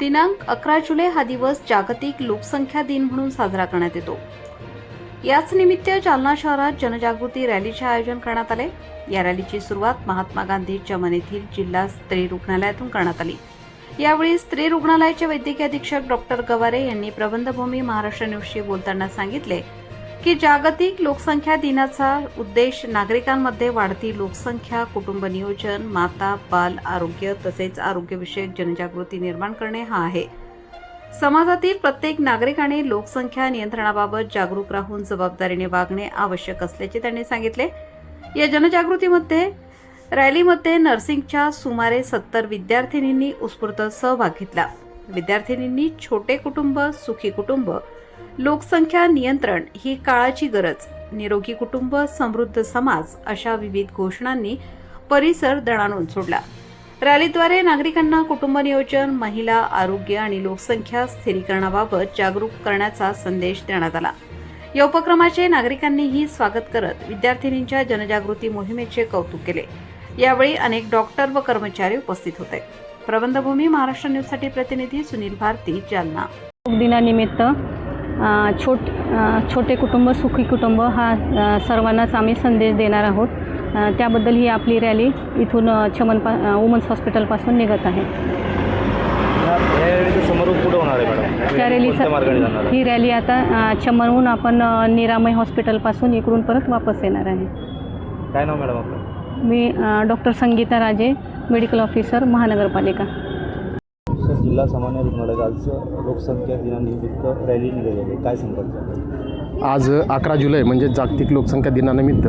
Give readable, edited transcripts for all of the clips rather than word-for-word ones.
दिनांक 11 जुलै हा दिवस जागतिक लोकसंख्या दिन म्हणून साजरा करण्यात येतो। याच निमित्त जालना शहरात जनजागृती रॅलीचे आयोजन करण्यात आले। या रॅलीची सुरुवात महात्मा गांधी चमन येथील जिल्हा स्त्री रुग्णालयातून करण्यात आली। यावेळी स्त्री रुग्णालयाचे वैद्यकीय अधीक्षक डॉक्टर गवारे यांनी प्रबंधभूमी महाराष्ट्र न्यूजशी बोलताना सांगितले की जागतिक लोकसंख्या दिनाचा उद्देश नागरिकांमध्ये वाढती लोकसंख्या, कुटुंब नियोजन, माता बाल आरोग्य तसेच आरोग्यविषयक जनजागृती निर्माण करणे हा आहे। समाजातील प्रत्येक नागरिकाने लोकसंख्या नियंत्रणाबाबत जागरूक राहून जबाबदारीने वागणे आवश्यक असल्याचे त्यांनी सांगितले। या जनजागृतीमध्ये रॅलीमध्ये नर्सिंगच्या सुमारे 70 विद्यार्थिनींनी उत्स्फूर्त सहभाग घेतला। विद्यार्थिनींनी छोटे कुटुंब, सुखी कुटुंब, लोकसंख्या नियंत्रण ही काळाची गरज, निरोगी कुटुंब, समृद्ध समाज अशा विविध घोषणांनी परिसर दणाणून सोडला। रॅलीद्वारे नागरिकांना कुटुंब नियोजन, महिला आरोग्य आणि लोकसंख्या स्थिरीकरणाबाबत जागरूक करण्याचा संदेश देण्यात आला। या उपक्रमाचे नागरिकांनीही स्वागत करत विद्यार्थिनींच्या जनजागृती मोहिमेचे कौतुक केले। यावेळी अनेक डॉक्टर व कर्मचारी उपस्थित होते। प्रबंधभूमी महाराष्ट्र न्यूजसाठी प्रतिनिधी सुनील भारती, जालना। दिनानिमित्त छोटे कुटुंब सुखी कुटुंब हा सर्वांनाच आम्ही संदेश देणार आहोत। त्याबद्दल ही आपली रॅली इथून चमन वुमन्स हॉस्पिटलपासून निघत आहे। त्या रॅलीचा ही रॅली आता चमनहून आपण निरामय हॉस्पिटलपासून इकडून परत वापस येणार आहे। काय नाव मॅडम आपलं? मी डॉक्टर संगीता राजे, मेडिकल ऑफिसर, महानगरपालिका। जिल्हा सामान्य रुग्णालयात आज लोकसंख्या दिनानिमित्त रॅली निघाली आहे, काय सांगाल? आज 11 जुलै म्हणजे जागतिक लोकसंख्या दिनानिमित्त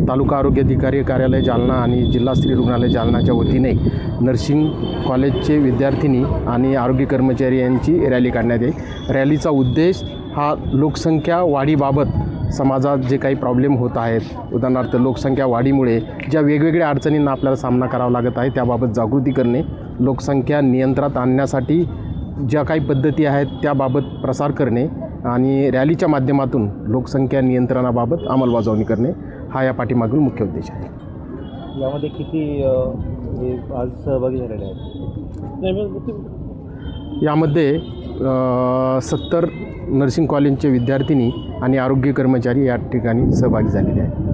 तालुका आरोग्य अधिकारी कार्यालय जालना आणि जिल्हा स्त्री रुग्णालय जालनाच्या वतीने नर्सिंग कॉलेजचे विद्यार्थिनी आणि आरोग्य कर्मचारी यांची रॅली काढण्यात येईल। रॅलीचा उद्देश हा लोकसंख्या वाढीबाबत समाजात जे काही प्रॉब्लेम होत आहेत, उदाहरणार्थ लोकसंख्या वाढीमुळे ज्या वेगवेगळ्या अडचणींना आपल्याला सामना करावा लागत आहे त्याबाबत जागृती करणे, लोकसंख्या नियंत्रणात आणण्यासाठी ज्या काही पद्धती आहेत त्याबाबत प्रसार करणे आणि रॅलीच्या माध्यमातून लोकसंख्या नियंत्रणाबाबत अंमलबजावणी करणे हा या पाठीमागील मुख्य उद्देश आहे। यामध्ये किती आज सहभागी झालेले आहेत? यामध्ये 70 नर्सिंग कॉलेजचे विद्यार्थिनी आणि आरोग्य कर्मचारी या ठिकाणी सहभागी झालेले आहेत।